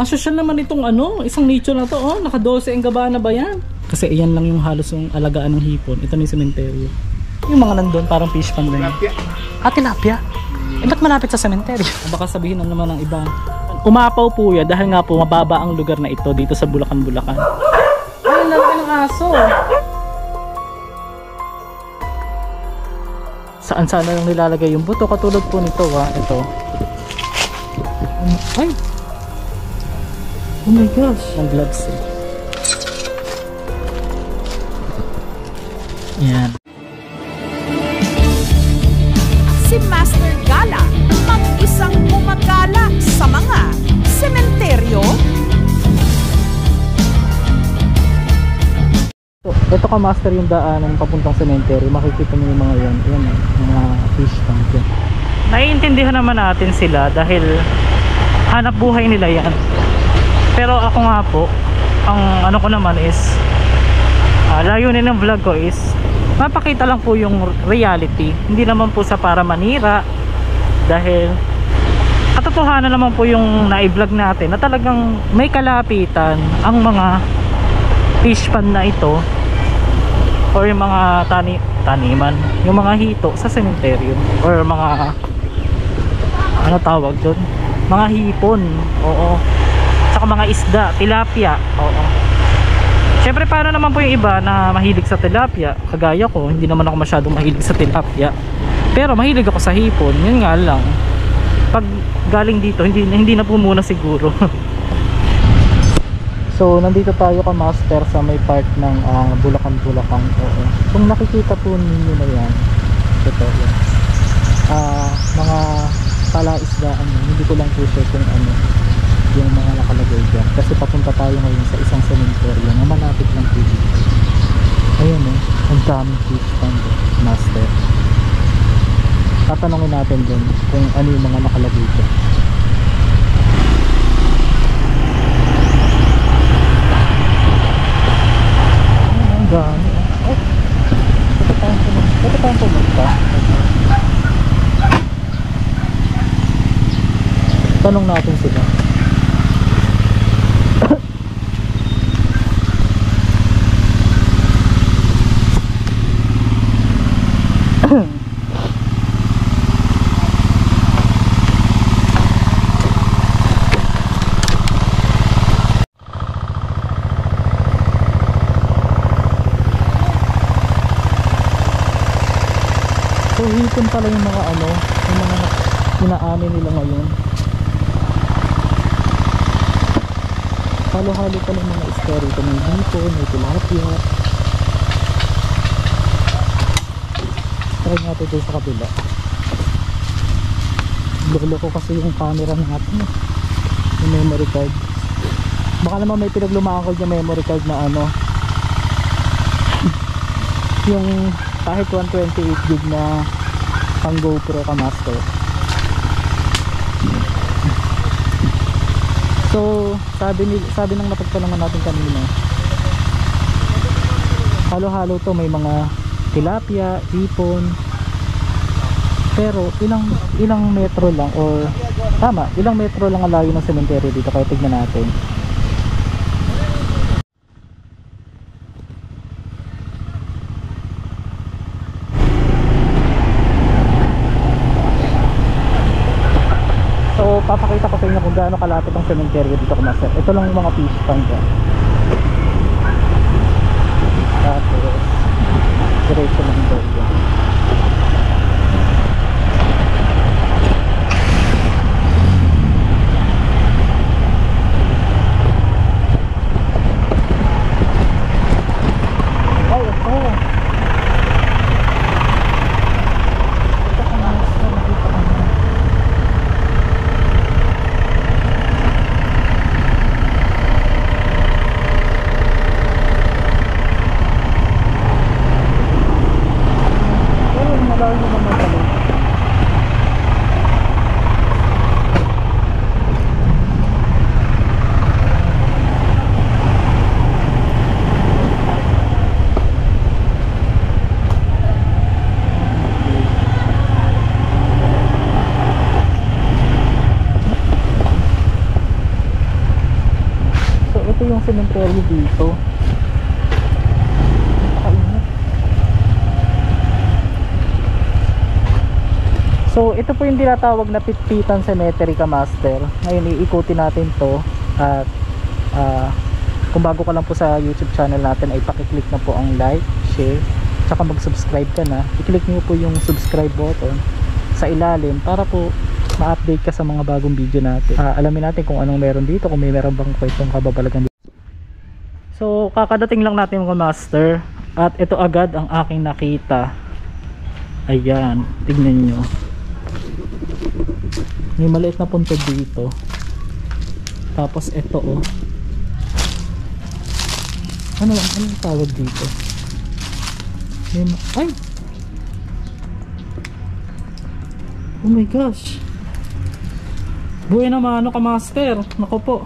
Social naman itong isang nicho na to. Oh, naka 12 ang gaba na ba yan? Kasi iyan lang yung halos yung alagaan ng hipon. Ito na yung sementeryo. Yung mga nandun parang fish pond din. Tilapia. Ba't malapit sa sementeryo? Baka sabihin na naman ng iba. Umapaw po yan dahil nga po mababa ang lugar na ito dito sa Bulacan, Bulacan. Ay, lalaki ng aso. Saan sana lang nilalagay yung buto katulad po nito ito. Ay. Oh my gosh, ang gloves eh. Yan. Si Master Gala, mag-isang gumagala sa mga sementeryo. Ito ka master yung daanan papuntang sementeryo. Makikita niyo yung mga yan. Yan mga fish tank. Naiintindihan naman natin sila dahil hanap buhay nila yan. Pero ako nga po, ang ko naman is layunin ng vlog ko is mapakita lang po yung reality. Hindi naman po sa para manira dahil katotohanan naman po yung na-vlog natin na talagang may kalapitan ang mga fish pond na ito or yung mga taniman, yung mga hito sa sementeryo or mga tawag doon, mga hipon. Oo. Saka mga isda, tilapia. Oo. Siyempre paano naman po yung iba na mahilig sa tilapia? Kagaya ko, hindi naman ako masyadong mahilig sa tilapia. Pero mahilig ako sa hipon. Yun nga lang. Pag galing dito, hindi na po muna siguro. So, nandito tayo ka master sa may part ng Bulacan, Bulacan. Oo. Kung nakikita po ninyo na yan, ito yan. Mga palaisdaan, hindi ko lang po sure kung yung mga nakalagay dyan kasi papunta tayo ngayon sa isang sementeryo na malapit lang po dito. Ayun ang daming fish pond master. Tatanungin natin dun kung ano yung mga nakalagay dyan. Ang dami. Ito tayong pumunta. Tanong natin sila. So hipon pala yung mga yung mga inaani nila ngayon. Halo-halo pala yung mga isda rito. May hipon, may tilapia. Try natin doon sa kabila. Loko kasi yung camera natin yung memory card. Baka naman may pinaglumaan ko yung memory card na yung kahit 128GB na pang GoPro ka master. So sabi ng napagtanungan natin kanina, halo-halo to, may mga tilapia, hipon. Pero ilang metro lang or ilang metro lang ang layo ng sementeryo dito, kaya tignan natin. So papakita ko sa inyo kung gaano kalapit ang sementeryo dito ko master. Ito lang yung mga fish pond dyan. Tapos diretso lang ito. ito yung cemetery dito. Napakainit. So ito po yung tinatawag na Pitpitan Cemetery, Kamaster. Ngayon iikutin natin to. At kung bago ka lang po sa YouTube channel natin ay pakiclick na po ang like, share, tsaka mag-subscribe ka na. I-click nyo po yung subscribe button sa ilalim para po ma-update ka sa mga bagong video natin. Alamin natin kung anong meron dito, kung may meron bang kwentong kababalagan dito. So kakadating lang natin mga master at ito agad ang aking nakita. Ayan, tignan nyo, may maliit na puntod dito. Tapos ito oh, anong tawag dito? Ay, oh my gosh, buhay naman ano, Kamaster. Naku po,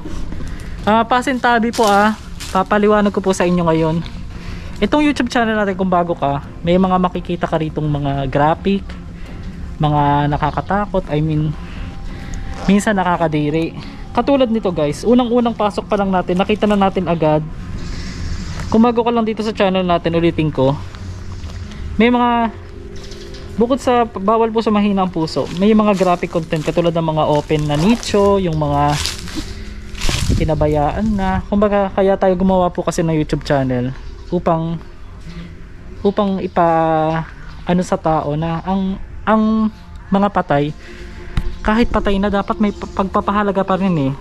pasintabi po papaliwanag ko po sa inyo ngayon. Itong YouTube channel natin, kung bago ka, may mga makikita ka ritong mga graphic, mga nakakatakot, I mean minsan nakakadiri. Katulad nito guys, unang pasok pa lang natin, nakita na natin agad. Kung bago ka lang dito sa channel natin, ulitin ko, may mga, bukod sa bawal po sa mahinang puso, may mga graphic content katulad ng mga open na nicho, yung mga pinabayaan na. Kumbaga kaya tayo gumawa po kasi ng YouTube channel upang ano sa tao na ang mga patay, kahit patay na, dapat may pagpapahalaga pa rin eh.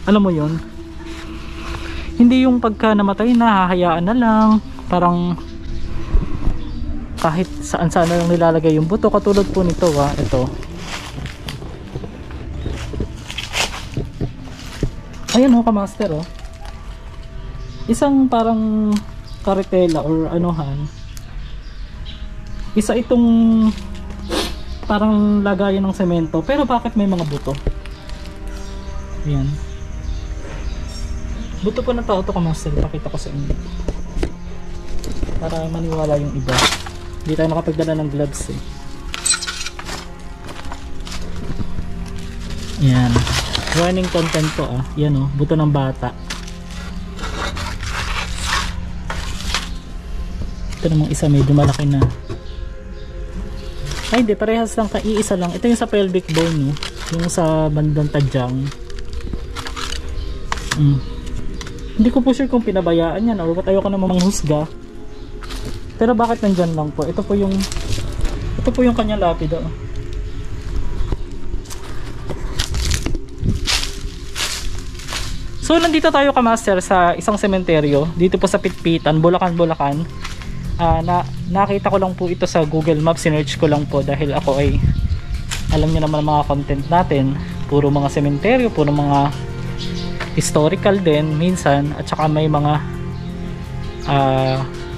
Alam mo yun, hindi yung pagka namatay na hahayaan na lang, parang kahit saan na lang nilalagay yung buto. Katulad po nito ito, ayan Kamaster isang parang karetela or anuhan, isa itong parang lagayan ng semento, pero bakit may mga buto? Ayan, buto po ng tao to, Kamaster. Pakita ko sa inyo para maniwala yung iba. Hindi tayo nakapagdala ng gloves eh. Ayan, warning content to yan buto ng bata. Ito namang isa medyo malaki na. Ay hindi, parehas lang, iisa lang. Ito yung sa pelvic bone yung sa bandang tadyang. Hindi ko po sure kung pinabayaan yan or ba't ayoko na manghusga. Pero bakit nandyan lang po? Ito po yung kanyang lapida. So nandito tayo, Kamaster, sa isang sementeryo dito po sa Pitpitan, Bulacan. Nakita ko lang po ito sa Google Maps, sinearch ko lang po dahil ako ay, alam niyo naman mga content natin, puro mga sementeryo, puro mga historical din minsan, at saka may mga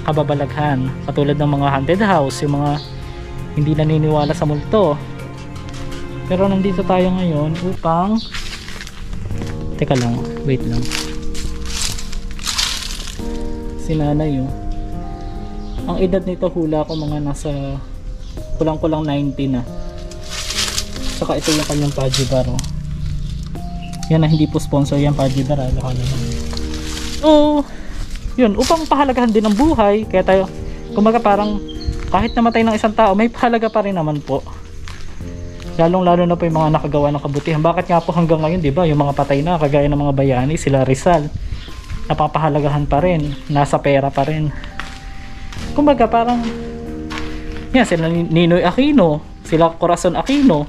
kababalaghan katulad ng mga haunted house, yung mga hindi naniniwala sa multo. Pero nandito tayo ngayon upang, teka lang, wait lang, si nanay ang edad nito hula ko mga nasa kulang-kulang 90 na. Saka ito yung kanyang Pudgy bar yan hindi po sponsor yan, Pudgy bar so yun, upang pahalagahan din ang buhay, kaya tayo, kumbaga parang kahit namatay ng isang tao, may pahalaga pa rin naman po, lalong lalo na po yung mga nakagawa ng kabutihan. Bakit nga po hanggang ngayon, di ba, yung mga patay na kagaya ng mga bayani, sila Rizal, napapahalagahan pa rin, nasa pera pa rin. Kumbaga parang yan, sila Ninoy Aquino, sila Corazon Aquino,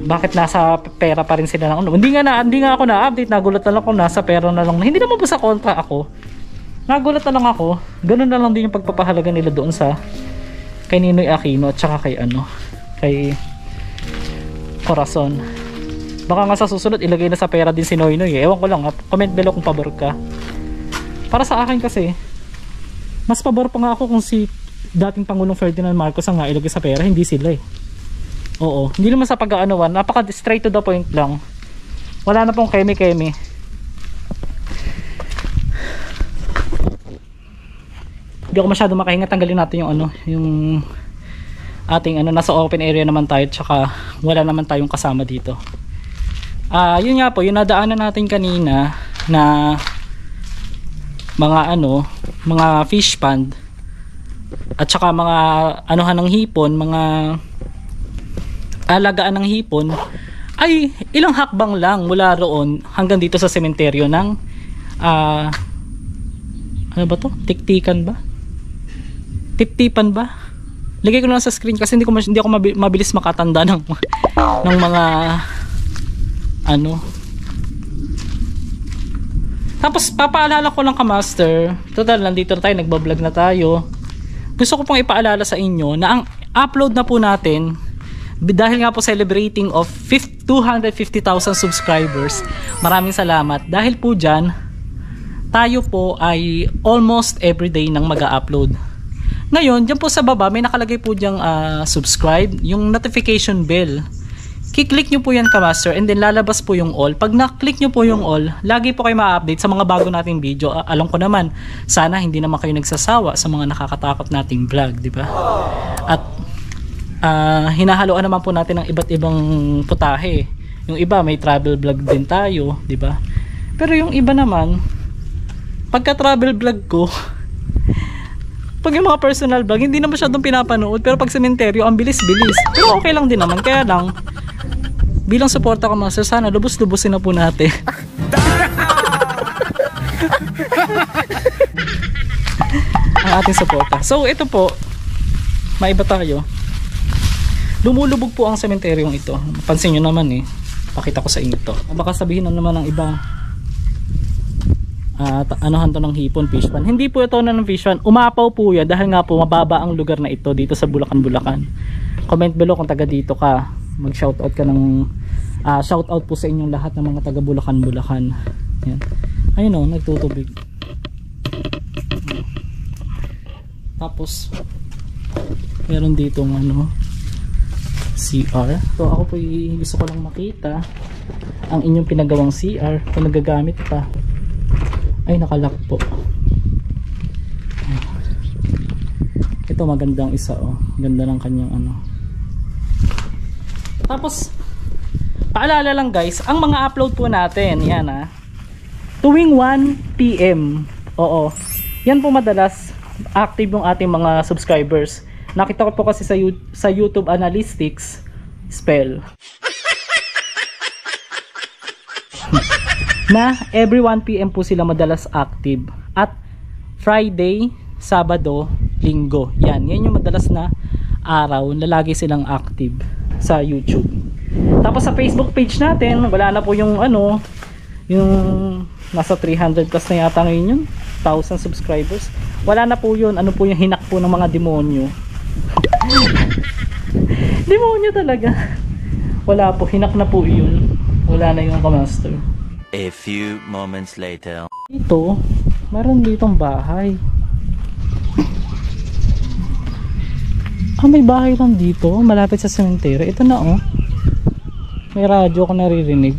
bakit nasa pera pa rin sila ng ano? Hindi nga ako na-update, nagulat na lang kung nasa pera na lang. Hindi naman po sa kontra ako, nagulat na lang ako. Ganun na lang din yung pagpapahalaga nila doon sa kay Ninoy Aquino at saka kay Corazon. Baka nga sa susunod ilagay na sa pera din si Noynoy ewan ko lang, comment below kung pabor ka. Para sa akin kasi, mas pabor pa nga ako kung si dating Pangulong Ferdinand Marcos ang nga ilagay sa pera, hindi sila Oo, hindi naman sa pag-aanuan, napaka straight to the point lang. Wala na pong keme-keme. Hindi ako masyado makahinga, tanggalin natin yung yung ating nasa open area naman tayo, tsaka wala naman tayong kasama dito. Yun nga po, yung nadaanan natin kanina, na mga mga fish pond at saka mga anuhan ng hipon, mga alagaan ng hipon, ay ilang hakbang lang mula roon hanggang dito sa sementeryo ng ano ba to? Tiktikan ba? Tiptipan ba? Lagay ko lang sa screen kasi hindi ako mabilis makatanda ng mga Tapos papaalala ko lang Kamaster, total nandito na tayo, nagbablog na tayo. Gusto ko pong ipaalala sa inyo na ang upload na po natin, dahil nga po celebrating of 250,000 subscribers, maraming salamat. Dahil po dyan, tayo po ay almost everyday nang mag-upload. Ngayon, dyan po sa baba, may nakalagay po dyang subscribe, yung notification bell. Kiklik nyo po yan Kamaster, and then lalabas po yung all. Pag na-click nyo po yung all, lagi po kayo ma-update sa mga bago nating video. Alam ko naman, sana hindi naman kayo nagsasawa sa mga nakakatakot nating vlog, di ba? At hinahaluan naman po natin ng iba't ibang putahe. Yung iba may travel vlog din tayo, di ba? Pero yung iba naman, pagka travel vlog ko, pag yung mga personal vlog, hindi na masyadong pinapanood. Pero pag sementeryo, ang bilis-bilis. Pero okay lang din naman. Kaya lang, bilang suporta ko Master, sana lubos-lubosin na po natin. Ang ating suporta. So ito po, maiba tayo. Lumulubog po ang sementeryong ito. Pansin nyo naman pakita ko sa inyo to. Baka sabihin na naman ng iba, anuhan to ng hipon, fish pond. Hindi po ito na ng fish pond. Umapaw po yan dahil nga po mababa ang lugar na ito dito sa Bulacan. Comment below kung taga dito ka. Mag shoutout ka ng shoutout po sa inyong lahat ng mga taga Bulacan. Yan. Ayun nagtutubig. Tapos meron dito CR. So ako po gusto ko lang makita ang inyong pinagawang CR kung nagagamit pa. Ay, nakalock po. Ito magandang isa ganda ng kanyang Tapos paalala lang guys, ang mga upload po natin yan tuwing 1 PM. Oo, yan po madalas active yung ating mga subscribers. Nakita ko po kasi sa YouTube Analytics spell na every 1 PM po sila madalas active. At Friday, Sabado, Linggo. Yan yung madalas na araw na lagi silang active sa YouTube. Tapos sa Facebook page natin, wala na po yung yung nasa 300 plus na yata ngayon yun, 1,000 subscribers. Wala na po yun. Ano po yung hinak po ng mga demonyo. Demonyo talaga. Wala po, hinak na po yun. Wala na yung Kamaster. A few moments later. Ito, meron ditong bahay. May bahay lang dito, malapit sa sementeryo. Ito na may radyo ko naririnig.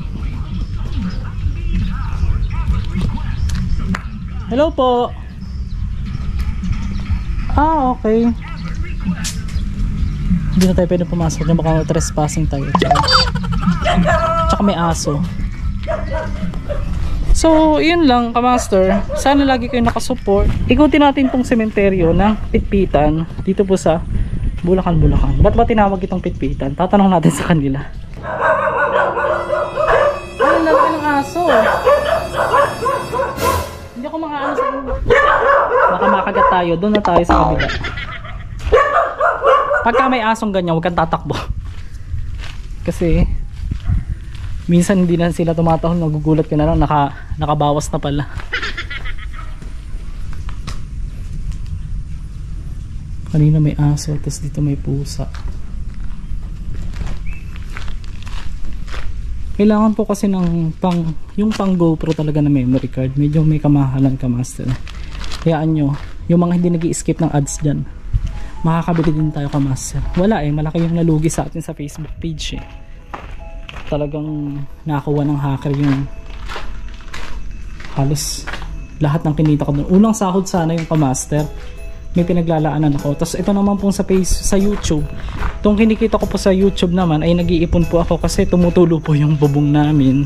Hello po. Okay. Hindi na tayo pwede pumasok dyan, baka trespassing tayo. Tsaka may aso. So, yun lang Kamaster. Sana lagi kayo nakasupport. Ikutin natin pong sementeryo ng Pitpitan dito po sa Bulacan. Ba't ba tinawag itong Pitpitan? Tatanong natin sa kanila. Ay, lalaki ng aso. Hindi ako makaano sa inyo. Baka makagat tayo. Doon na tayo sa kabila. Pagka may asong ganyan, huwag kang tatakbo. Kasi minsan hindi na sila tumatahol, nagugulat ka na lang, nakabawas na pala. Kanina may aso, tapos dito may pusa. Kailangan po kasi ng yung pang GoPro talaga na memory card. Medyo may kamahalan Kamaster. Hayaan nyo, yung mga hindi nag-i-skip ng ads dyan, makakabili din tayo Kamaster. Wala malaki yung nalugi sa atin sa Facebook page Talagang nakakuha ng hacker yung halos lahat ng kinita ko doon. Unang sahod sana yung Kamaster, may pinaglalaanan ako. Tapos ito naman po sa YouTube, itong kinikita ko po sa YouTube naman ay nag-iipon po ako kasi tumutulo po yung bubong namin.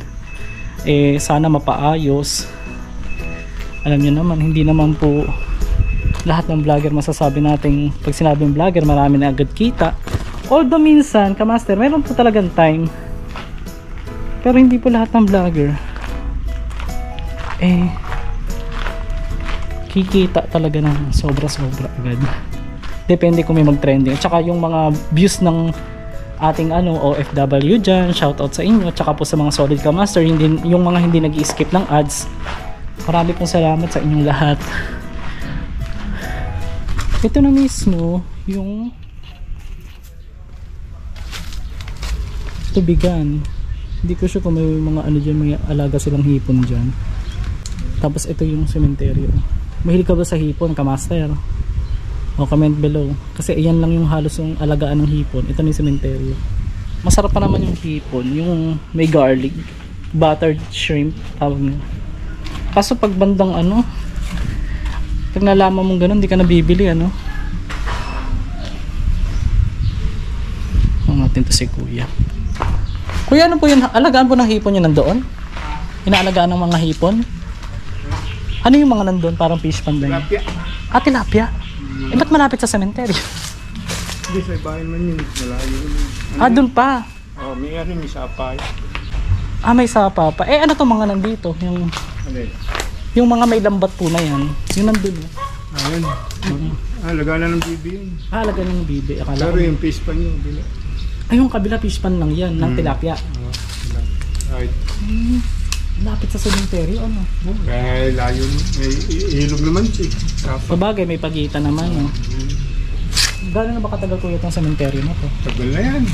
sana mapaayos. Alam niyo naman, hindi naman po lahat ng vlogger masasabi natin pag sinabing vlogger marami na agad kita. Although minsan kamaster meron po talagang time, pero hindi po lahat ng vlogger kikita talaga ng sobra agad. Depende kung may mag-trending. At saka yung mga views ng ating OFW dyan, shoutout sa inyo. At saka po sa mga solid kamaster, yung mga hindi nag-i-skip ng ads, marami pong salamat sa inyong lahat. Ito na mismo yung tubigan. Hindi ko sure kung may mga dyan, may alaga silang hipon dyan. Tapos ito yung sementeryo. Mahilig ka ba sa hipon, kamaster? O comment below. Kasi iyan lang yung halos yung alagaan ng hipon. Ito na yung sementeryo. Masarap pa naman yung hipon. Yung may garlic, buttered shrimp, tawag nyo. Kaso pag bandang pag nalaman mong ganun, di ka nabibili Ang natin to si kuya. Kuya, ano po yun? Alagaan po ng hipon yun nandoon? Inaalagaan ng mga hipon? Ano yung mga nandoon? Parang fish pond ba yun? Tilapia. Tilapia? Ba't malapit sa cemetery? Hindi, sa bahay man yun. Malayo. Doon pa? May may sapa. May sapa pa. Ano to mga nandito? Yung mga may lambat po na yan. Yung nandun. Ayun. Laga na ng bibi yun. Laga ng bibi. Pero yung fish pan yun. Yung kabila fish pan lang yan. Ng tilapia. Right. Lapit sa cemetery, Kaya layo. May ilog naman siya. Sabagay, may pagitan naman, Gano'n na ba katagal ko itong cemetery na to? Tagal na yan.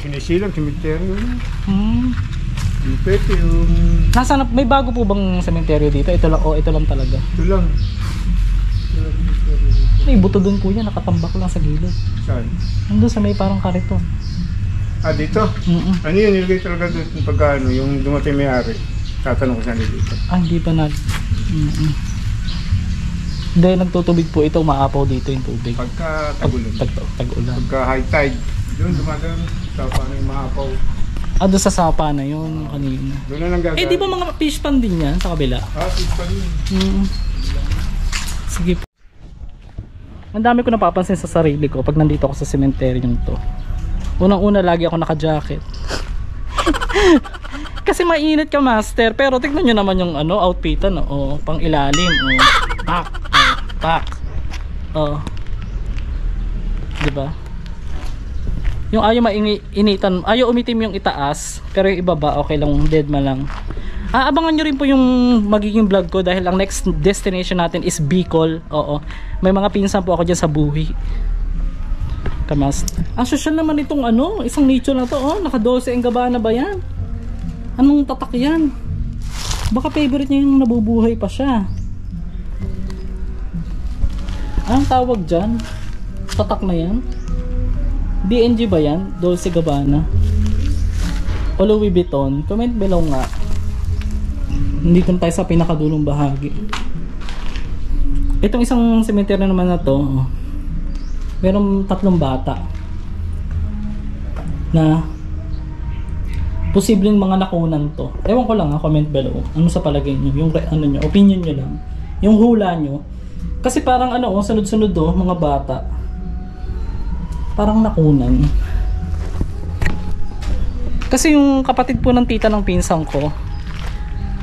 Sinisilang cemetery yun. Yung pwede yung... May bago po bang cemetery dito? Ito lang talaga? Ito lang. May buto doon kuya, nakatambak lang sa gilid. Saan? Nandun sa may parang kariton. Dito? Ano yun? Nilagay talaga doon pagka yung dumating may-ari. Tatanong ko saan dito. Hindi pa Hindi, nagtutubig po ito, maapaw dito yung tubig. Pagka tag-ulan. Tag-ulan. Pagka high tide, doon dumadaan sa paano yung maapaw. Doon sa sapa na yun kanina. Doon na lang gagawin. Di ba mga fish pan din yan sa kabila? Fish pan yun. Sige po. Ang dami ko napapansin sa sarili ko pag nandito ako sa cemetery yung to. Unang-una lagi ako naka-jacket. Kasi mainit ka master, pero tignan nyo naman yung outfitan, pang ilalim, pak. Diba? Yung ayaw mainitan, ayaw umitim yung itaas, pero yung ibaba okay lang, dead ma lang. Abangan nyo rin po yung magiging vlog ko dahil ang next destination natin is Bicol. May mga pinsan po ako dyan sa Buhi. Ang social naman itong isang nicho na to, naka 12 ang gaba na ba yan? Anong tatak yan? Baka favorite niya yung nabubuhay pa siya. Anong tawag dyan? Tatak na yan? DNG ba yan? Dolce Gabbana o Louis Vuitton? Comment below nga. Nandito tayo sa pinakadulong bahagi. Itong isang cemetery naman na to, merong 3 bata na posibleng mga nakunan to. Ewan ko lang comment below. Ano sa palagay nyo? Yung nyo, opinion nyo lang. Yung hula nyo. Kasi parang sunod-sunod mga bata. Parang nakunan. Kasi yung kapatid po ng tita ng pinsang ko,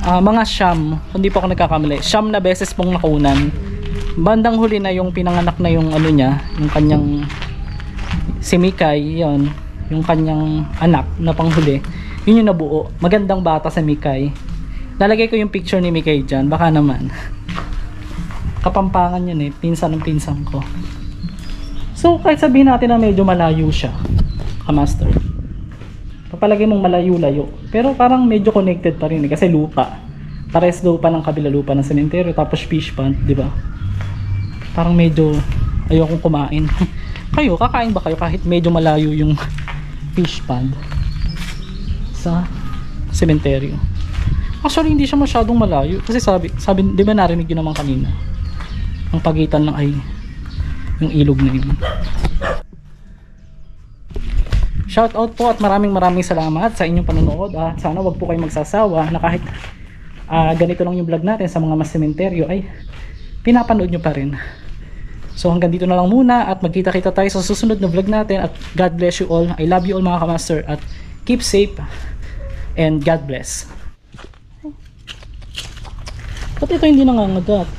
mga siyam, hindi po ako nagkakamali, siyam na beses pong nakunan. Bandang huli na yung pinanganak na yung niya, yung kanyang si Mikay, yon, yung kanyang anak na panghuli, yun yung nabuo. Magandang bata sa Mikay. Lalagay ko yung picture ni Mikay dyan, baka naman. Kapampangan yun pinsan ng pinsan ko. So kahit sabihin natin na medyo malayo siya, kamaster, papalagay mong malayo-layo, pero parang medyo connected pa rin kasi lupa. Pares lupa ng kabila, lupa ng sementeryo, tapos fish pond, di ba? Parang medyo ayokong kumain. Kayo, kakain ba kayo kahit medyo malayo yung fish pond sa sementeryo? Actually, hindi siya masyadong malayo kasi sabi di ba narinig yun naman kanina? Ang pagitan lang ay yung ilog na yun. shout out po at maraming salamat sa inyong panonood. At sana wag po kayo magsasawa na kahit ganito lang yung vlog natin sa mga mas sementeryo ay pinapanood nyo pa rin. So hanggang dito na lang muna at magkita-kita tayo sa susunod na vlog natin at God bless you all. I love you all mga kamaster at keep safe and God bless. Ba't ito hindi nangangagat?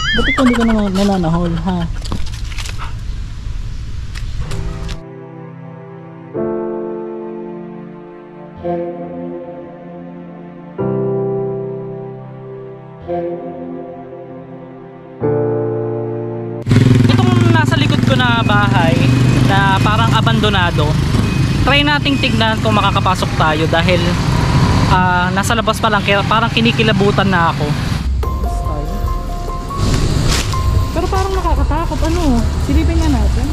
Ba't ito hindi ka nananahol ha? Itong nasa likod ko na bahay na parang abandonado, try nating tignan kung makakapasok tayo dahil nasa labas pa lang kaya parang kinikilabutan na ako. Pero parang nakakatakot. Ano? Silipin nga natin.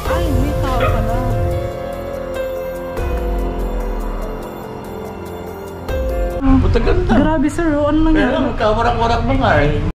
Ay, may tao pala. Buta ganda. Grabe sir, ano nangyari? Kaya lang, magkawarak-warak mo nga eh.